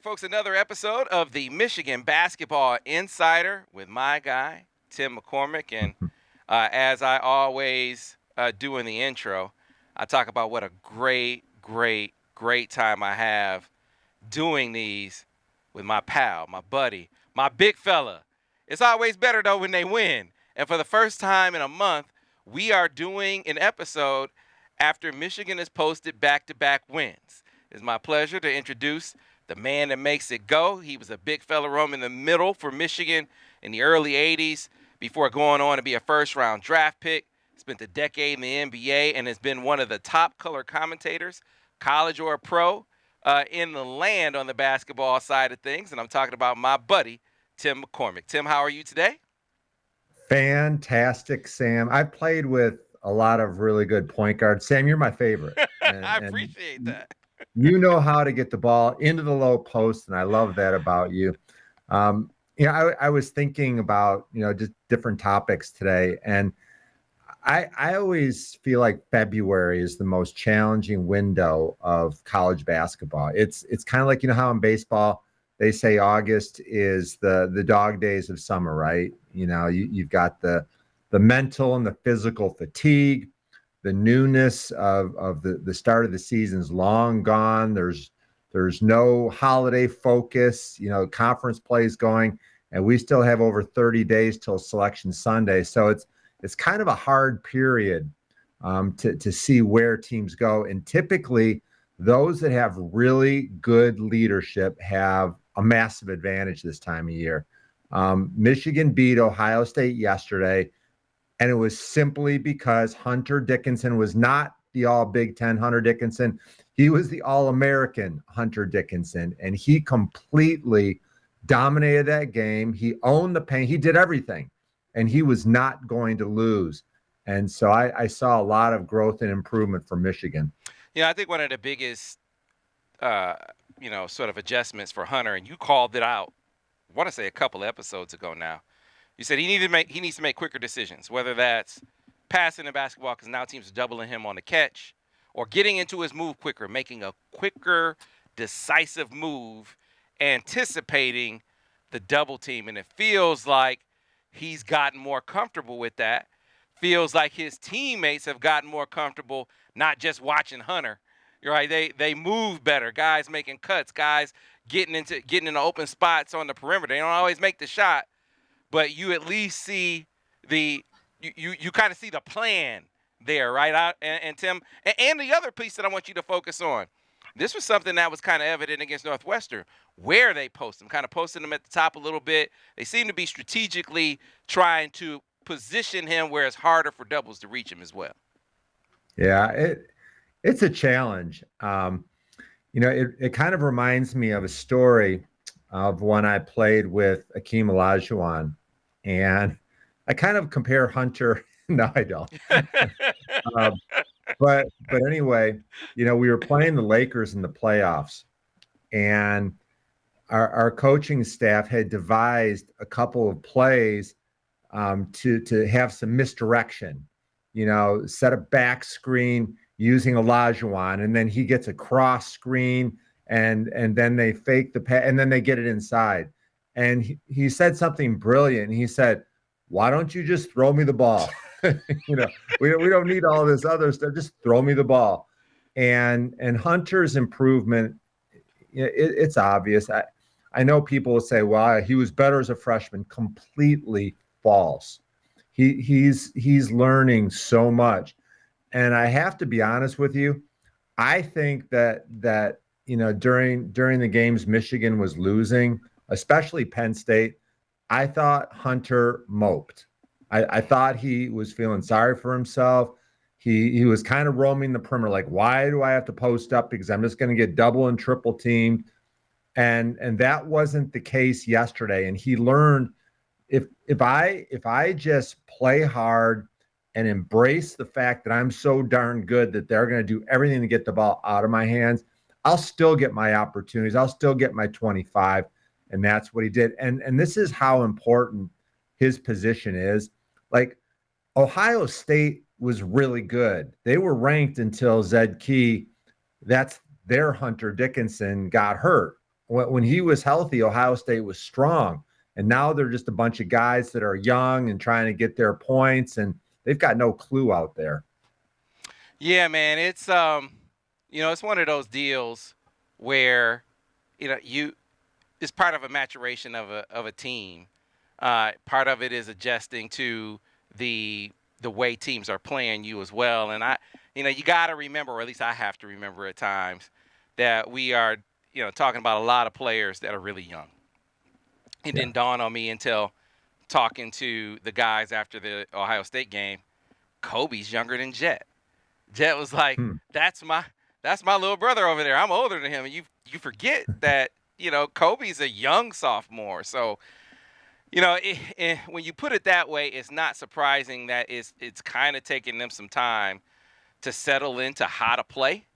folks. Another episode of the Michigan Basketball Insider with my guy, Tim McCormick. And as I always do in the intro, I talk about what a great time I have doing these with my pal, my buddy, my big fella. It's always better, though, when they win. And for the first time in a month, we are doing an episode after Michigan has posted back-to-back wins. It's my pleasure to introduce the man that makes it go. He was a big fella roaming the middle for Michigan in the early 80s before going on to be a first-round draft pick. Spent a decade in the NBA and has been one of the top color commentators, college or pro, in the land on the basketball side of things. And I'm talking about my buddy, Tim McCormick. Tim, how are you today? Fantastic, Sam. I've played with a lot of really good point guards. Sam, you're my favorite. I appreciate that. You know how to get the ball into the low post, and I love that about you. I was thinking about, just different topics today, and I always feel like February is the most challenging window of college basketball. It's kind of like, how in baseball they say August is the dog days of summer, right? You've got the mental and the physical fatigue. The newness of the start of the season is long gone. There's no holiday focus. Conference play is going, and we still have over 30 days till Selection Sunday. So it's kind of a hard period to see where teams go. And typically, those that have really good leadership have a massive advantage this time of year. Michigan beat Ohio State yesterday. And it was simply because Hunter Dickinson was not the All-Big Ten Hunter Dickinson. He was the All-American Hunter Dickinson, and he completely dominated that game. He owned the paint. He did everything, and he was not going to lose. And so I saw a lot of growth and improvement for Michigan. I think one of the biggest, sort of adjustments for Hunter, and you called it out, I want to say a couple episodes ago now. You said he needs to make quicker decisions, whether that's passing the basketball because now teams are doubling him on the catch, or getting into his move quicker, making a quicker, decisive move, anticipating the double team. And it feels like he's gotten more comfortable with that. Feels like his teammates have gotten more comfortable, not just watching Hunter. You're right. They move better. Guys making cuts. Guys getting into open spots on the perimeter. They don't always make the shot. But you at least see you kind of see the plan there, right? And Tim, and the other piece that I want you to focus on, this was something that was kind of evident against Northwestern, where they post them, kind of posting them at the top a little bit. They seem to be strategically trying to position him where it's harder for doubles to reach him as well. Yeah, it's a challenge. It kind of reminds me of a story of when I played with Akeem Olajuwon, and I kind of compare Hunter. No, I don't. But anyway, we were playing the Lakers in the playoffs, and our coaching staff had devised a couple of plays to have some misdirection. Set a back screen using Olajuwon, and then he gets a cross screen. And then they fake the pass, and then they get it inside. And he said something brilliant. He said, "Why don't you just throw me the ball? we don't need all this other stuff. Just throw me the ball." And Hunter's improvement, it's obvious. I know people will say, "Well, he was better as a freshman." Completely false. He's learning so much, and I have to be honest with you. I think that during the games Michigan was losing, especially Penn State, I thought Hunter moped. I thought he was feeling sorry for himself. He was kind of roaming the perimeter, like, why do I have to post up? Because I'm just going to get double and triple teamed. And that wasn't the case yesterday. And he learned if I just play hard and embrace the fact that I'm so darn good that they're going to do everything to get the ball out of my hands, I'll still get my opportunities. I'll still get my 25. And that's what he did. And this is how important his position is. Like, Ohio State was really good. They were ranked until Zed Key, that's their Hunter Dickinson, got hurt. when he was healthy, Ohio State was strong. And now they're just a bunch of guys that are young and trying to get their points, and they've got no clue out there. Yeah, man, it's it's one of those deals where it's part of a maturation of a team. Part of it is adjusting to the way teams are playing you as well. And you got to remember, or at least I have to remember at times, that we are talking about a lot of players that are really young. It didn't dawn on me until talking to the guys after the Ohio State game. Kobe's younger than Jet. Jet was like, that's my little brother over there. I'm older than him. And you forget that, Kobe's a young sophomore. So, when you put it that way, it's not surprising that it's kind of taking them some time to settle into how to play.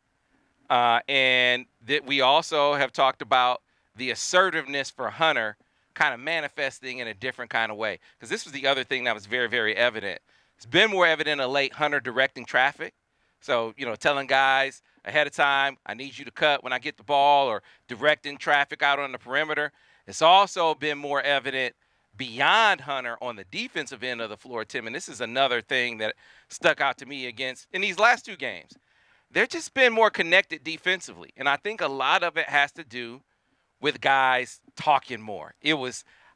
And that we also have talked about the assertiveness for Hunter kind of manifesting in a different kind of way. Because this was the other thing that was very, very evident. It's been more evident of late, Hunter directing traffic. So, telling guys ahead of time, I need you to cut when I get the ball, or directing traffic out on the perimeter. It's also been more evident beyond Hunter on the defensive end of the floor, Tim. And this is another thing that stuck out to me in these last two games. They're just been more connected defensively. And I think a lot of it has to do with guys talking more.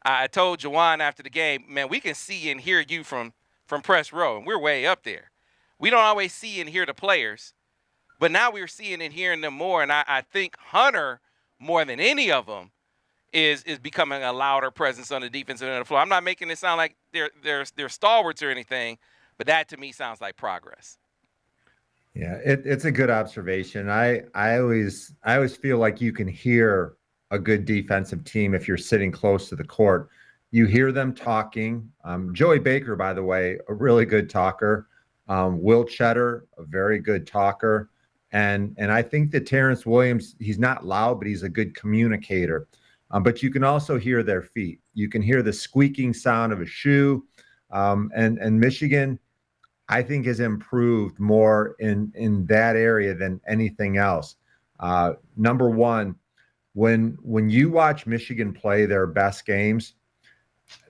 I told Jawan after the game, man, we can see and hear you from press row, and we're way up there. We don't always see and hear the players, but now we're seeing and hearing them more. And I think Hunter, more than any of them, is becoming a louder presence on the defensive end of the floor. I'm not making it sound like they're stalwarts or anything, but that to me sounds like progress. Yeah, it's a good observation. I always feel like you can hear a good defensive team if you're sitting close to the court. You hear them talking. Joey Baker, by the way, a really good talker. Will Cheddar, a very good talker. And I think that Terrence Williams, he's not loud, but he's a good communicator. But you can also hear their feet. You can hear the squeaking sound of a shoe. And Michigan, I think, has improved more in that area than anything else. Number one, when you watch Michigan play their best games,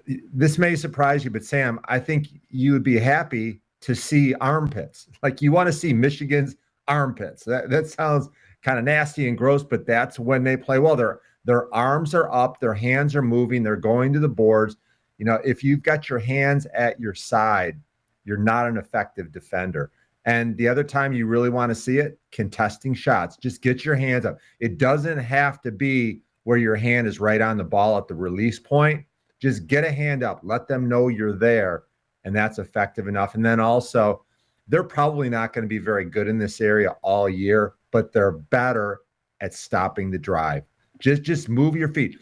this may surprise you, but Sam, I think you would be happy to see armpits. Like, you want to see Michigan's armpits. That sounds kind of nasty and gross, but that's when they play well. Their arms are up, their hands are moving, they're going to the boards. If you've got your hands at your side, you're not an effective defender. And the other time you really want to see it, contesting shots. Just get your hands up. It doesn't have to be where your hand is right on the ball at the release point. Just get a hand up. Let them know you're there, and that's effective enough. And then also, they're probably not going to be very good in this area all year, but they're better at stopping the drive. Just move your feet.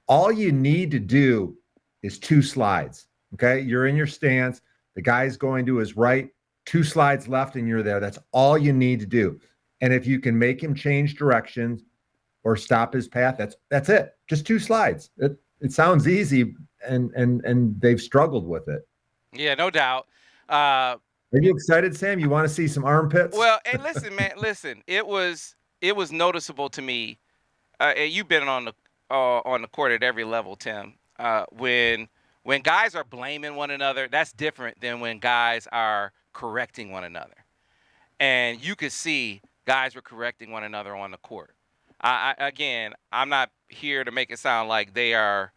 All you need to do is 2 slides. Okay, you're in your stance. The guy's going to his right, 2 slides left, and you're there. That's all you need to do. And if you can make him change directions or stop his path, that's it. Just 2 slides. It sounds easy, and they've struggled with it. Yeah, no doubt. Are you excited, Sam? You want to see some armpits? Well, hey, listen, man, listen. It was noticeable to me. You've been on the court at every level, Tim. When guys are blaming one another, that's different than when guys are correcting one another. And you could see guys were correcting one another on the court. Again, I'm not here to make it sound like they are,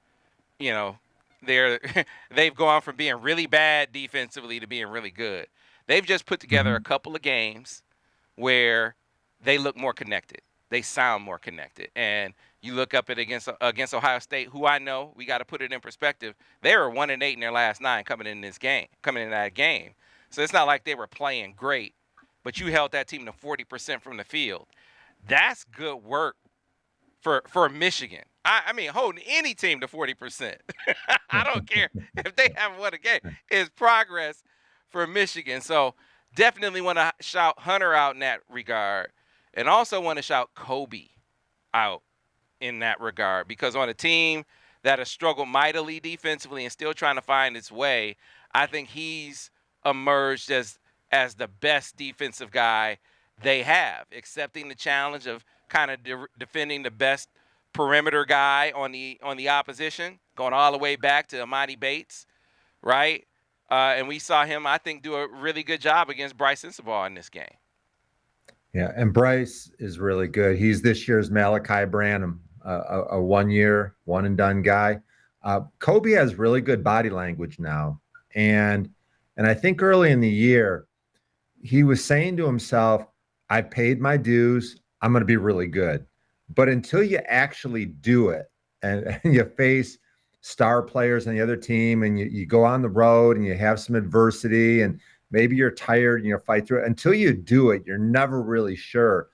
they've gone from being really bad defensively to being really good. They've just put together a couple of games where they look more connected. They sound more connected. And you look up at against Ohio State, who I know, we got to put it in perspective, they were 1-8 in their last 9 coming in that game. So it's not like they were playing great, but you held that team to 40% from the field. That's good work for Michigan. I mean, holding any team to 40%. I don't care if they haven't won a game. It's progress for Michigan. So definitely want to shout Hunter out in that regard, and also want to shout Kobe out in that regard, because on a team that has struggled mightily defensively and still trying to find its way, I think he's emerged as the best defensive guy they have, accepting the challenge of kind of defending the best perimeter guy on the opposition, going all the way back to Amani Bates, right? And we saw him, I think, do a really good job against Bryce Sensabaugh in this game. Yeah, and Bryce is really good. He's this year's Malachi Branham, a 1-year, one and done guy. Kobe has really good body language now, and I think early in the year he was saying to himself, "I paid my dues. I'm going to be really good." But until you actually do it, and you face star players on the other team, and you go on the road and you have some adversity, and maybe you're tired and you fight through it. Until you do it, you're never really sure.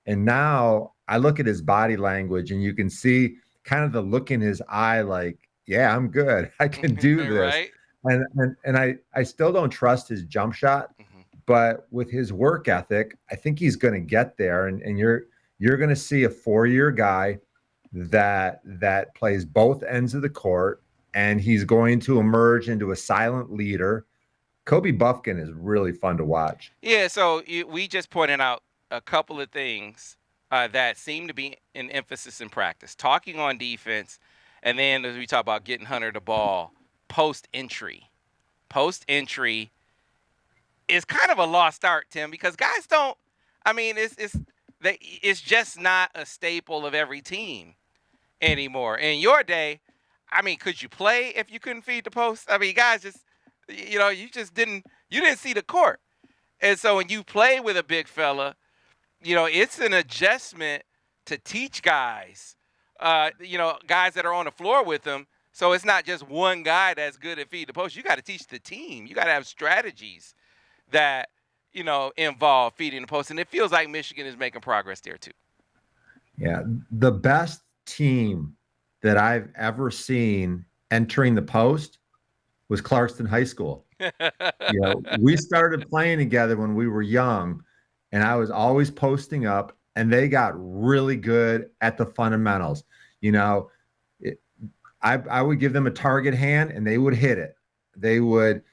And now I look at his body language and you can see kind of the look in his eye, like, yeah, I'm good. I can do this. Right? And I still don't trust his jump shot, but with his work ethic, I think he's going to get there. And you're going to see a 4-year guy that plays both ends of the court, and he's going to emerge into a silent leader. Kobe Bufkin is really fun to watch. Yeah, so we just pointed out a couple of things that seem to be an emphasis in practice. Talking on defense, and then as we talk about getting Hunter the ball, post-entry. Post-entry is kind of a lost art, Tim, because guys don't – I mean, it's just not a staple of every team anymore. In your day, I mean, could you play if you couldn't feed the post? I mean, guys just – you just didn't see the court. And so when you play with a big fella, it's an adjustment to teach guys, guys that are on the floor with them. So it's not just one guy that's good at feed the post. You got to teach the team. You got to have strategies that, involve feeding the post. And it feels like Michigan is making progress there too. Yeah. The best team that I've ever seen entering the post was Clarkston High School. We started playing together when we were young, and I was always posting up, and they got really good at the fundamentals. I would give them a target hand, and they would hit it. They would,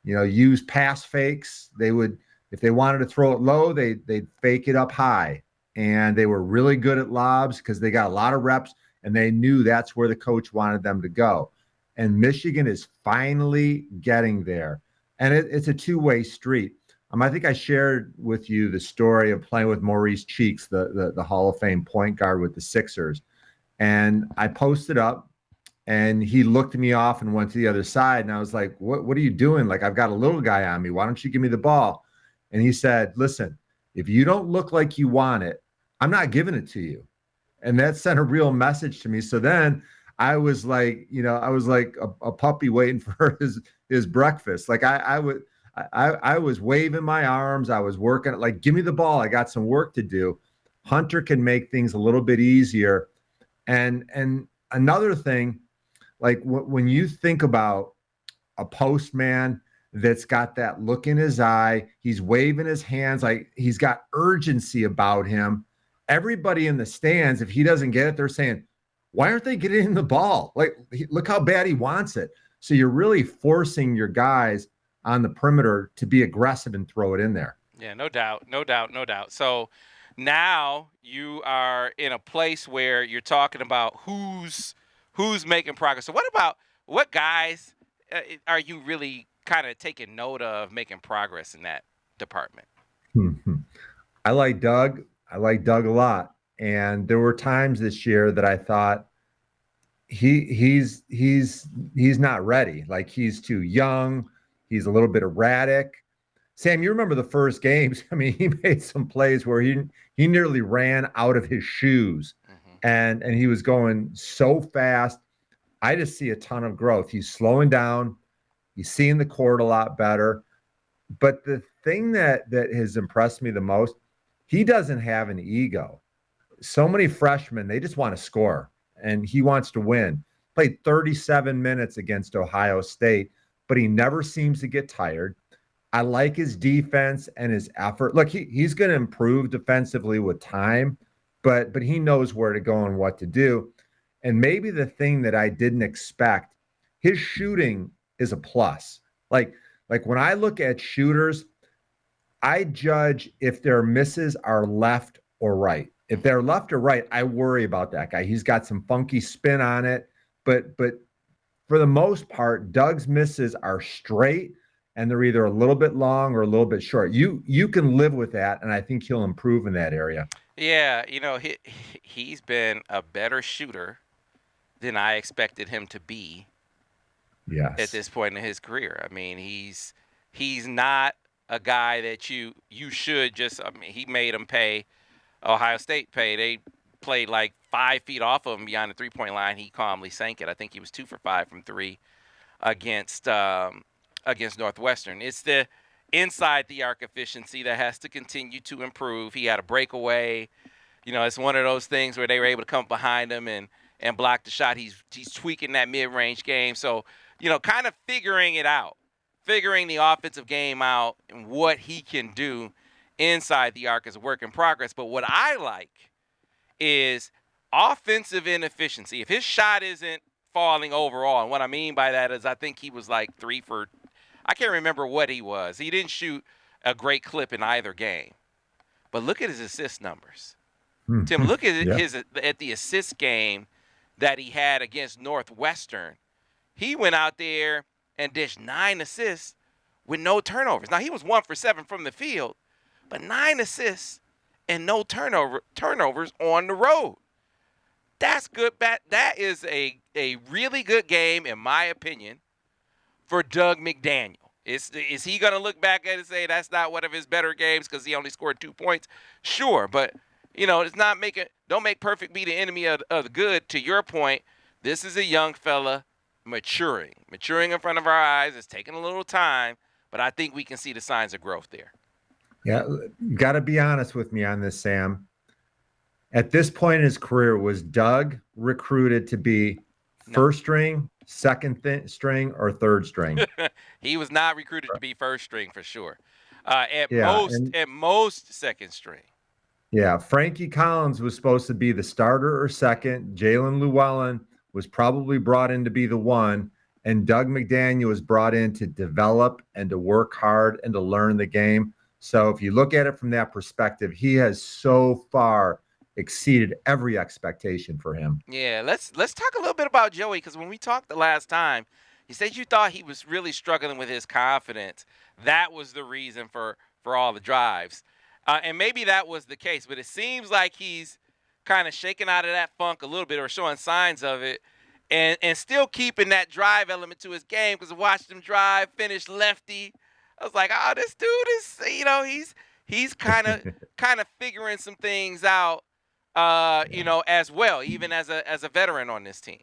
use pass fakes. They would, if they wanted to throw it low, they'd fake it up high, and they were really good at lobs because they got a lot of reps, and they knew that's where the coach wanted them to go. And Michigan is finally getting there. And it's a two-way street. I think I shared with you the story of playing with Maurice Cheeks, the Hall of Fame point guard with the Sixers. And I posted up, and he looked me off and went to the other side. And I was like, what are you doing? Like, I've got a little guy on me. Why don't you give me the ball? And he said, listen, if you don't look like you want it, I'm not giving it to you. And that sent a real message to me. So then I was like, a puppy waiting for his breakfast. Like I was waving my arms. I was working, like, give me the ball. I got some work to do. Hunter can make things a little bit easier. And another thing, like when you think about a postman that's got that look in his eye, he's waving his hands, like he's got urgency about him. Everybody in the stands, if he doesn't get it, they're saying, why aren't they getting in the ball? Like, look how bad he wants it. So you're really forcing your guys on the perimeter to be aggressive and throw it in there. Yeah, no doubt. So now you are in a place where you're talking about who's making progress. So what guys are you really kind of taking note of making progress in that department? I like Doug. I like Doug a lot. And there were times this year that I thought he's not ready. Like, he's too young. He's a little bit erratic. Sam, you remember the first games? I mean, he made some plays where he nearly ran out of his shoes, and he was going so fast. I just see a ton of growth. He's slowing down. He's seeing the court a lot better. But the thing that has impressed me the most, he doesn't have an ego. So many freshmen, they just want to score, and he wants to win. Played 37 minutes against Ohio State, but he never seems to get tired. I like his defense and his effort. Look, he's going to improve defensively with time, but he knows where to go and what to do. And maybe the thing that I didn't expect, his shooting is a plus. Like when I look at shooters, I judge if their misses are left or right. if they're left or right, I worry about that guy. He's got some funky spin on it, but for the most part, Doug's misses are straight and they're either a little bit long or a little bit short. You can live with that, and I think he'll improve in that area. Yeah, he's been a better shooter than I expected him to be at Yes. this point in his career. I mean, he's not a guy that you should just. I mean, he made him pay. Ohio State pay. They played like 5 feet off of him beyond the 3-point line. He calmly sank it. I think he was 2 for 5 from three against Northwestern. It's the inside the arc efficiency that has to continue to improve. He had a breakaway. It's one of those things where they were able to come behind him and block the shot. He's tweaking that mid-range game. So, kind of figuring it out, figuring the offensive game out and what he can do inside the arc is a work in progress. But what I like is offensive inefficiency. If his shot isn't falling overall, and what I mean by that is I think he was like I can't remember what he was. He didn't shoot a great clip in either game. But look at his assist numbers. Tim, look at at the assist game that he had against Northwestern. He went out there and dished 9 assists with no turnovers. Now, he was 1 for 7 from the field, but 9 assists and no turnovers on the road. That's good. That is a really good game, in my opinion, for Doug McDaniel. Is he going to look back at it and say that's not one of his better games because he only scored 2 points? Sure, but it's not don't make perfect be the enemy of the good. To your point, this is a young fella maturing in front of our eyes. It's taking a little time, but I think we can see the signs of growth there. Yeah, you got to be honest with me on this, Sam. At this point in his career, was Doug recruited to be first string, second string, or third string? He was not recruited to be first string for sure. At most second string. Yeah, Frankie Collins was supposed to be the starter or second. Jalen Llewellyn was probably brought in to be the one, and Doug McDaniel was brought in to develop and to work hard and to learn the game. So if you look at it from that perspective, he has so far exceeded every expectation for him. Yeah, let's talk a little bit about Joey, because when we talked the last time, you said you thought he was really struggling with his confidence. That was the reason for all the drives. And maybe that was the case, but it seems like he's kind of shaking out of that funk a little bit or showing signs of it and still keeping that drive element to his game, because I watched him drive, finish lefty. I was like, oh, this dude is, he's kind of figuring some things out, as well, even as a veteran on this team.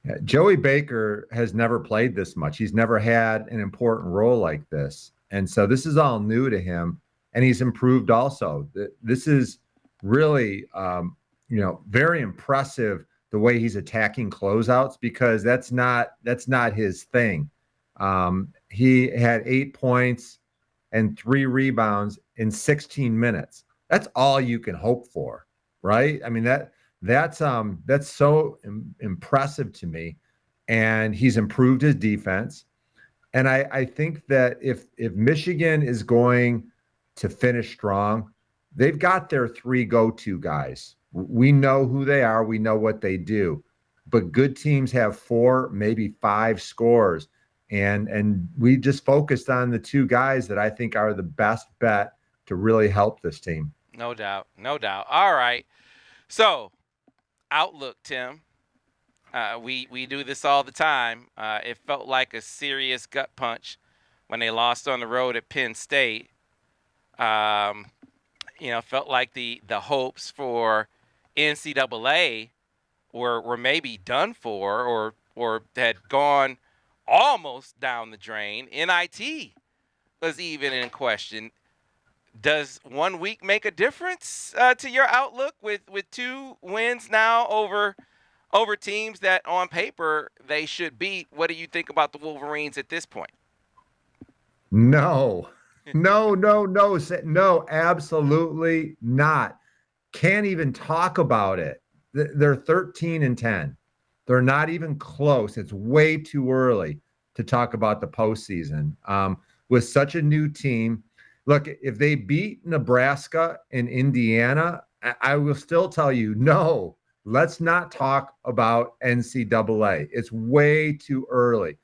Yeah, Joey Baker has never played this much. He's never had an important role like this. And so this is all new to him. And he's improved also. This is really, very impressive the way he's attacking closeouts, because that's not his thing. He had 8 points and 3 rebounds in 16 minutes. That's all you can hope for, right? I mean, that's so impressive to me. And he's improved his defense. And I think that if Michigan is going to finish strong, they've got their 3 go-to guys. We know who they are. We know what they do. But good teams have 4, maybe 5 scores. And we just focused on the 2 guys that I think are the best bet to really help this team. No doubt. All right. So, outlook, Tim. We do this all the time. It felt like a serious gut punch when they lost on the road at Penn State. Felt like the hopes for NCAA were maybe done for or had gone almost down the drain. NIT was even in question. Does 1 week make a difference to your outlook with 2 wins now over teams that on paper they should beat? What do you think about the Wolverines at this point? No, absolutely not. Can't even talk about it. They're 13-10. They're not even close. It's way too early to talk about the postseason. With such a new team, look, if they beat Nebraska and Indiana, I will still tell you, no, let's not talk about NCAA. It's way too early.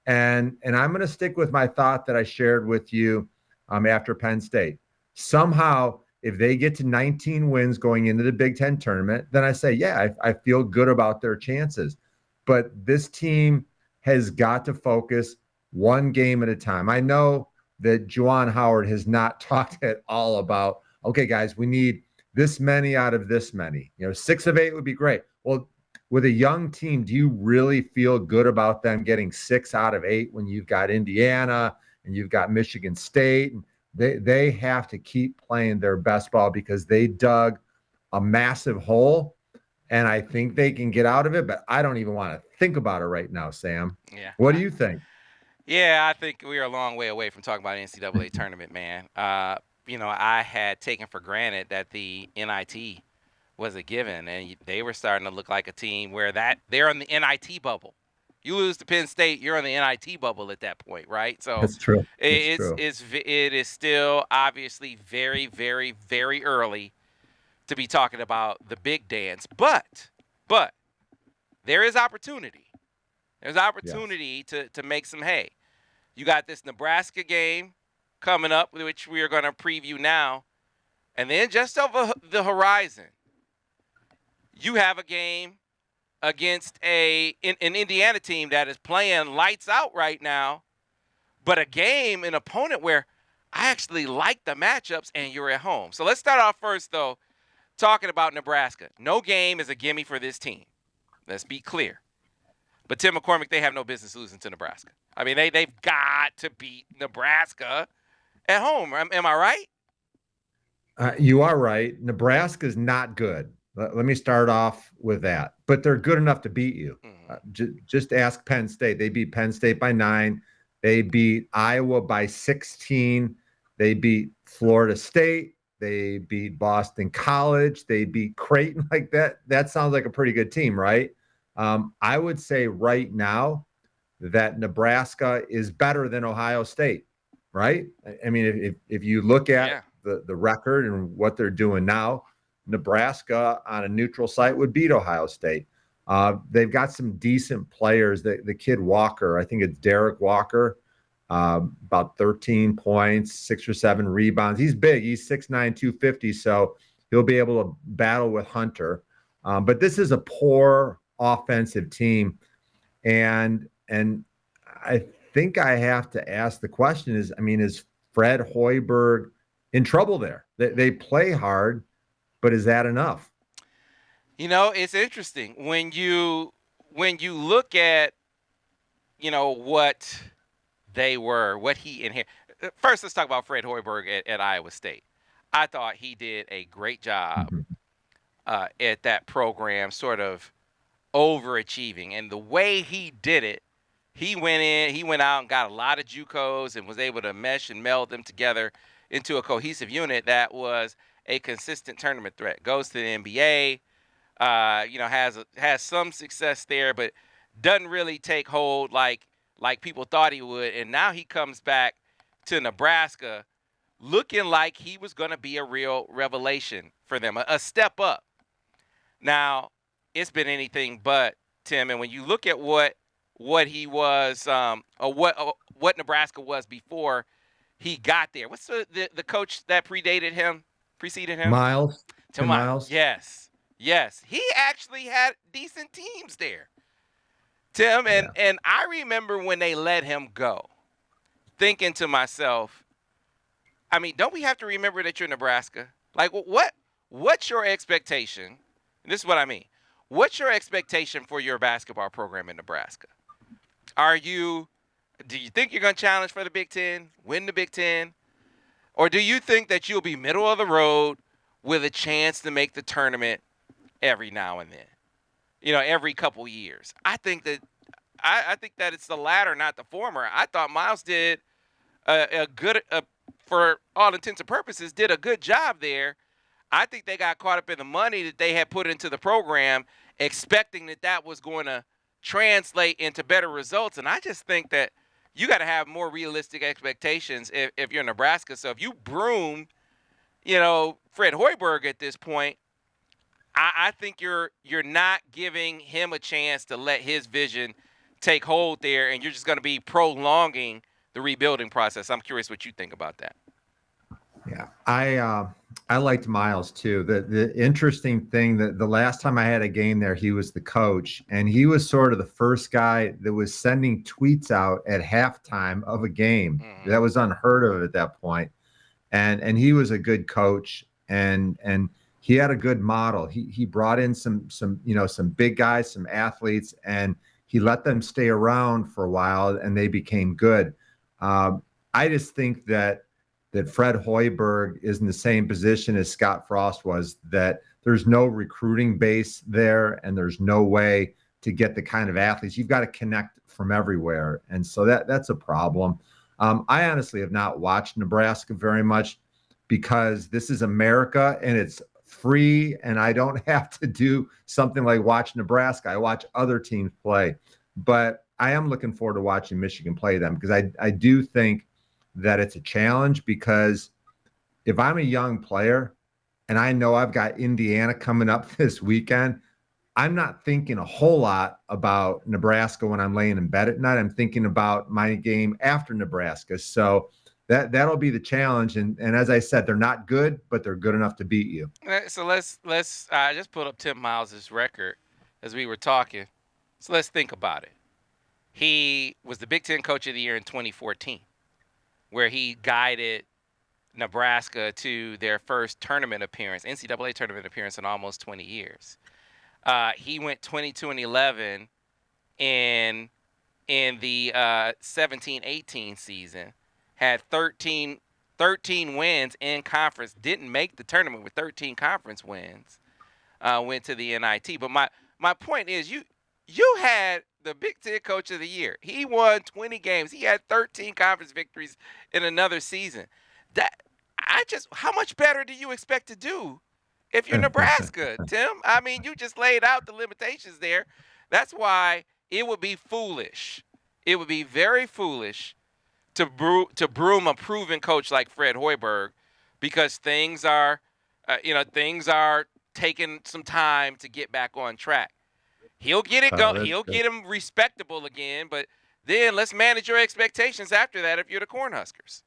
And I'm going to stick with my thought that I shared with you after Penn State. Somehow, if they get to 19 wins going into the Big Ten tournament, then I say, yeah, I feel good about their chances. But this team has got to focus one game at a time. I know that Juwan Howard has not talked at all about, okay, guys, we need this many out of this many. 6 of 8 would be great. Well, with a young team, do you really feel good about them getting 6 out of 8 when you've got Indiana and you've got Michigan State? They have to keep playing their best ball because they dug a massive hole, and I think they can get out of it, but I don't even want to think about it right now, Sam. Yeah. What do you think? Yeah, I think we are a long way away from talking about NCAA tournament, man. I had taken for granted that the NIT was a given, and they were starting to look like a team where they're in the NIT bubble. You lose to Penn State, you're in the NIT bubble at that point, right? So That's true. it is still obviously very, very, very early to be talking about the big dance, but there is opportunity. There's opportunity to make some hay. You got this Nebraska game coming up, which we are going to preview now, and then just over the horizon, you have a game against an Indiana team that is playing lights out right now, but an opponent where I actually like the matchups, and you're at home. So let's start off first, though, talking about Nebraska. No game is a gimme for this team. Let's be clear. But Tim McCormick, they have no business losing to Nebraska. I mean, they've got to beat Nebraska at home. Am I right? You are right. Nebraska's not good. Let me start off with that. But they're good enough to beat you. Just ask Penn State. They beat Penn State by 9. They beat Iowa by 16. They beat Florida State. They beat Boston College. They beat Creighton. Like that. That sounds like a pretty good team, right? I would say right now that Nebraska is better than Ohio State, right? I mean, if you look at the record and what they're doing now, Nebraska on a neutral site would beat Ohio State. They've got some decent players. The kid Walker, I think it's Derek Walker, about 13 points, 6 or 7 rebounds. He's big. He's 6'9", 250, so he'll be able to battle with Hunter. But this is a poor offensive team, and I think I have to ask the question is Fred Hoiberg in trouble there? They play hard, but is that enough? It's interesting when you look at what they were, what he inherited. First, let's talk about Fred Hoiberg at Iowa State. I thought he did a great job at that program, sort of overachieving, and the way he did it, he went out and got a lot of JUCOs and was able to mesh and meld them together into a cohesive unit that was a consistent tournament threat. Goes to the NBA, has some success there, but doesn't really take hold like people thought he would. And now he comes back to Nebraska looking like he was going to be a real revelation for them, a step up. Now, it's been anything but, Tim. And when you look at what he was, or what Nebraska was before he got there, what's the coach that preceded him? Miles. Tim Miles. Yes. He actually had decent teams there, Tim. And I remember when they let him go, thinking to myself, I mean, don't we have to remember that you're Nebraska? Like, what's your expectation? And this is what I mean. What's your expectation for your basketball program in Nebraska? Do you think you're going to challenge for the Big Ten, win the Big Ten? Or do you think that you'll be middle of the road with a chance to make the tournament every now and then? Every couple years. I think that it's the latter, not the former. I thought Miles did a good, for all intents and purposes, did a good job there. I think they got caught up in the money that they had put into the program, expecting that was going to translate into better results. And I just think that you got to have more realistic expectations if you're Nebraska. So if you broom, Fred Hoiberg at this point, I think you're not giving him a chance to let his vision take hold there, and you're just going to be prolonging the rebuilding process. I'm curious what you think about that. Yeah, I liked Miles too. The interesting thing that the last time I had a game there, he was the coach, and he was sort of the first guy that was sending tweets out at halftime of a game. Mm-hmm. That was unheard of at that point. And he was a good coach, and he had a good model. He brought in some big guys, some athletes, and he let them stay around for a while, and they became good. I just think that Fred Hoiberg is in the same position as Scott Frost was, that there's no recruiting base there, and there's no way to get the kind of athletes. You've got to connect from everywhere, and so that's a problem. I honestly have not watched Nebraska very much because this is America and it's free, and I don't have to do something like watch Nebraska. I watch other teams play, but I am looking forward to watching Michigan play them, because I do think that it's a challenge, because if I'm a young player and I know I've got Indiana coming up this weekend, I'm not thinking a whole lot about Nebraska when I'm laying in bed at night. I'm thinking about my game after Nebraska. So that'll be the challenge. And as I said, they're not good, but they're good enough to beat you. So let's just put up Tim Miles' record as we were talking. So let's think about it. He was the Big Ten Coach of the Year in 2014, where he guided Nebraska to their first tournament appearance, NCAA tournament appearance, in almost 20 years. He went 22-11 in the 17-18 season, had 13 wins in conference, didn't make the tournament with 13 conference wins, went to the NIT. But my point is, you had the Big Ten Coach of the Year. He won 20 games. He had 13 conference victories in another season. How much better do you expect to do if you're Nebraska, Tim? I mean, you just laid out the limitations there. That's why it would be foolish. It would be very foolish to broom a proven coach like Fred Hoiberg, because things are taking some time to get back on track. He'll get it going. He'll get him respectable again, but then let's manage your expectations after that if you're the Cornhuskers.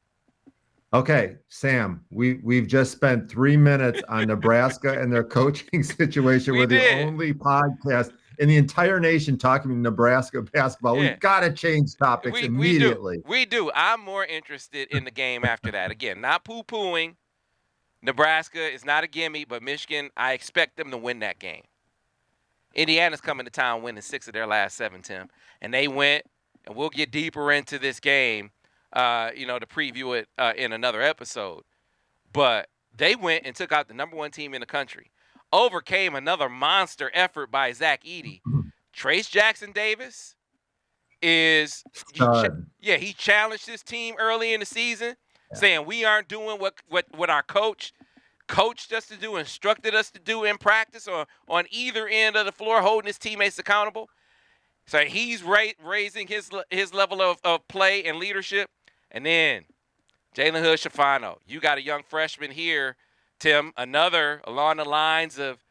Okay, Sam, we've just spent 3 minutes on Nebraska and their coaching situation. We're the only podcast in the entire nation talking Nebraska basketball. Yeah. We've got to change topics immediately. We do. I'm more interested in the game after that. Again, not poo-pooing. Nebraska is not a gimme, but Michigan, I expect them to win that game. Indiana's coming to town winning 6 of their last 7, Tim. And they went, and we'll get deeper into this game, to preview it in another episode. But they went and took out the number 1 team in the country. Overcame another monster effort by Zach Edey. Trace Jackson Davis he challenged his team early in the season, saying we aren't doing what our coach coached us to do, instructed us to do in practice, or on either end of the floor, holding his teammates accountable. So he's raising his level of play and leadership. And then Jalen Hood-Schifino, you got a young freshman here, Tim, another along the lines of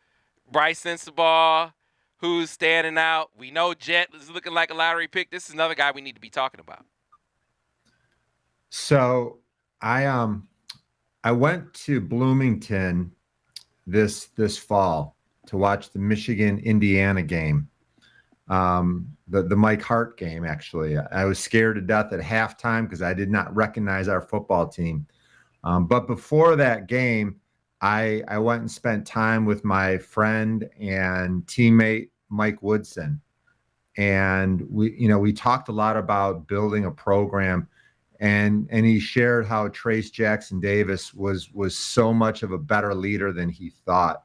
Bryce Sensabaugh, who's standing out. We know Jet is looking like a lottery pick. This is another guy we need to be talking about. So I went to Bloomington this fall to watch the Michigan-Indiana game. The Mike Hart game, actually. I was scared to death at halftime because I did not recognize our football team. But before that game, I went and spent time with my friend and teammate Mike Woodson. And we talked a lot about building a program, and he shared how Trace Jackson Davis was so much of a better leader than he thought.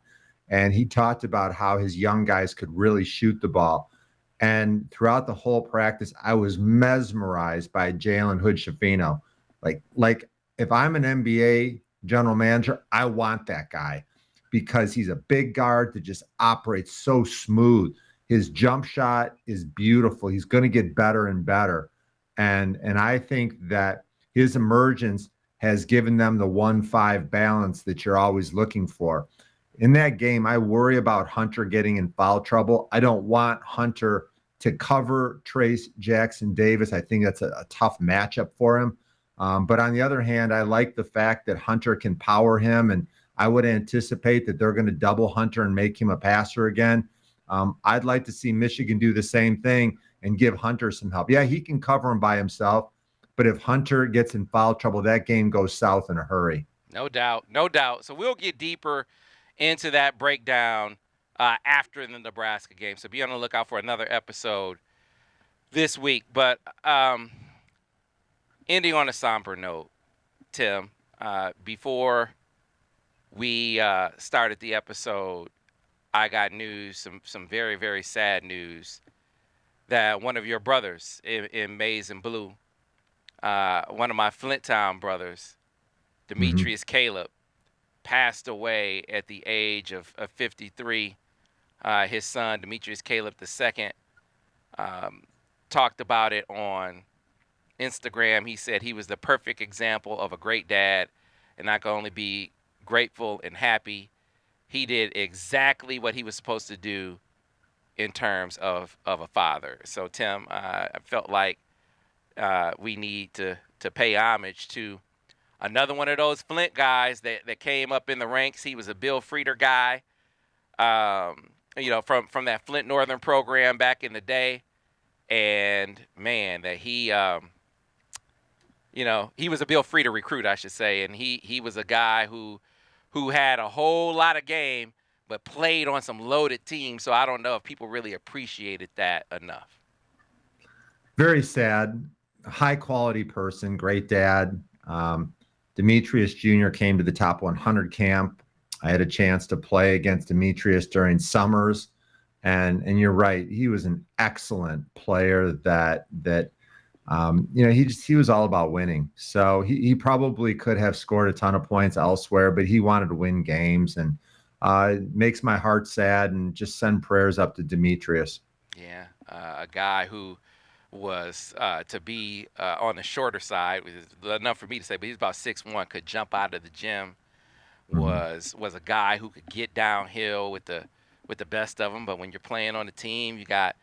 And he talked about how his young guys could really shoot the ball. And throughout the whole practice, I was mesmerized by Jalen Hood-Schifino. Like if I'm an NBA general manager, I want that guy, because he's a big guard that just operates so smooth. His jump shot is beautiful. He's going to get better and better. And I think that his emergence has given them the 1-5 balance that you're always looking for. in that game, I worry about Hunter getting in foul trouble. I don't want Hunter to cover Trace Jackson Davis. I think that's a tough matchup for him. But on the other hand, I like the fact that Hunter can power him, and I would anticipate that they're going to double Hunter and make him a passer again. I'd like to see Michigan do the same thing and give Hunter some help. Yeah, he can cover him by himself, but if Hunter gets in foul trouble, that game goes south in a hurry. No doubt, no doubt. So we'll get deeper into that breakdown after the Nebraska game. So be on the lookout for another episode this week. But ending on a somber note, Tim, before we started the episode, I got news, some very, very sad news, that one of your brothers in Maize and Blue, one of my Flint Town brothers, Demetrius Caleb, passed away at the age of 53. His son, Demetrius Caleb II, talked about it on Instagram. He said he was the perfect example of a great dad, and I can only be grateful and happy. He did exactly what he was supposed to do in terms of a father. So, Tim, I felt like we need to pay homage to another one of those Flint guys that came up in the ranks. He was a Bill Frieder guy, from that Flint Northern program back in the day. And, man, that he was a Bill Frieder recruit, I should say. And he was a guy who had a whole lot of game but played on some loaded teams. So I don't know if people really appreciated that enough. Very sad. High-quality person, great dad. Demetrius Jr. came to the top 100 camp. I had a chance to play against Demetrius during summers, and you're right. He was an excellent player. He was all about winning. So he probably could have scored a ton of points elsewhere, but he wanted to win games, and it makes my heart sad. And just send prayers up to Demetrius. Yeah, a guy who was to be on the shorter side, which is enough for me to say, but he's about 6'1", could jump out of the gym, was a guy who could get downhill with the best of them. But when you're playing on a team, you got,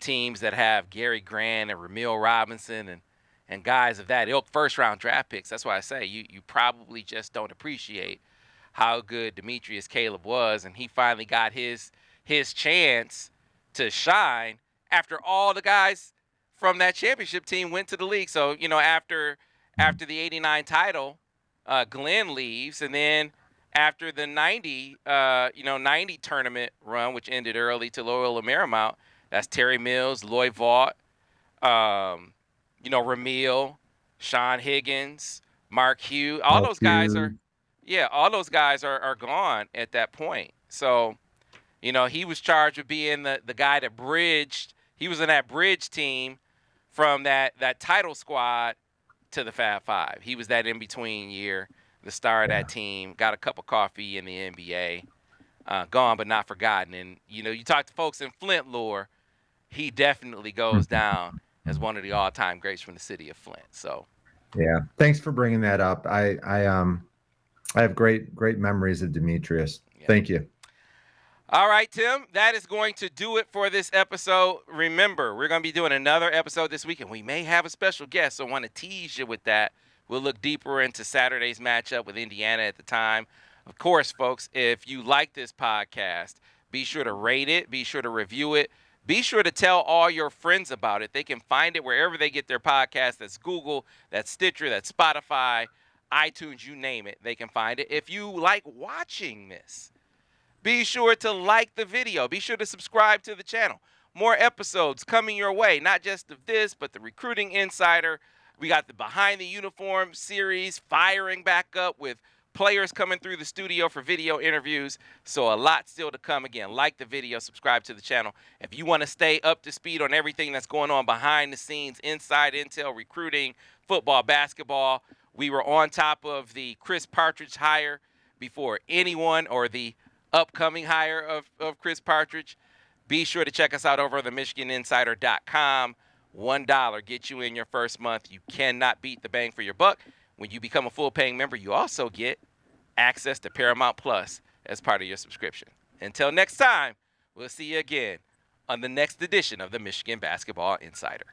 teams that have Gary Grant and Ramil Robinson and guys of that ilk, first-round draft picks. That's why I say you probably just don't appreciate how good Demetrius Caleb was, and he finally got his chance to shine after all the guys from that championship team went to the league. So, after the 89 title, Glenn leaves, and then after the 90 tournament run, which ended early to Loyola Marymount, that's Terry Mills, Lloyd Vaught, Ramil, Sean Higgins, Mark Hughes. All those guys are gone at that point. So, he was charged with being the guy that bridged. He was in that bridge team from that title squad to the Fab Five. He was that in-between year, the star of that team, got a cup of coffee in the NBA, gone but not forgotten. And, you talk to folks in Flint lore, he definitely goes down as one of the all-time greats from the city of Flint. So, yeah, thanks for bringing that up. I have great memories of Demetrius. Yeah. Thank you. All right, Tim, that is going to do it for this episode. Remember, we're going to be doing another episode this week, and we may have a special guest, so I want to tease you with that. We'll look deeper into Saturday's matchup with Indiana at the time. Of course, folks, if you like this podcast, be sure to rate it, be sure to review it, be sure to tell all your friends about it. They can find it wherever they get their podcast. That's Google, that's Stitcher, that's Spotify, iTunes, you name it. They can find it. If you like watching this, be sure to like the video. Be sure to subscribe to the channel. More episodes coming your way, not just of this, but the Recruiting Insider. We got the Behind the Uniform series firing back up with players coming through the studio for video interviews. So a lot still to come. Again, like the video, subscribe to the channel. If you want to stay up to speed on everything that's going on behind the scenes, inside intel, recruiting, football, basketball, we were on top of the Chris Partridge hire before anyone, or the upcoming hire of Chris Partridge. Be sure to check us out over on the MichiganInsider.com. $1 gets you in your first month. You cannot beat the bang for your buck. When you become a full paying member, you also get access to Paramount Plus, as part of your subscription. Until next time, we'll see you again on the next edition of the Michigan Basketball Insider.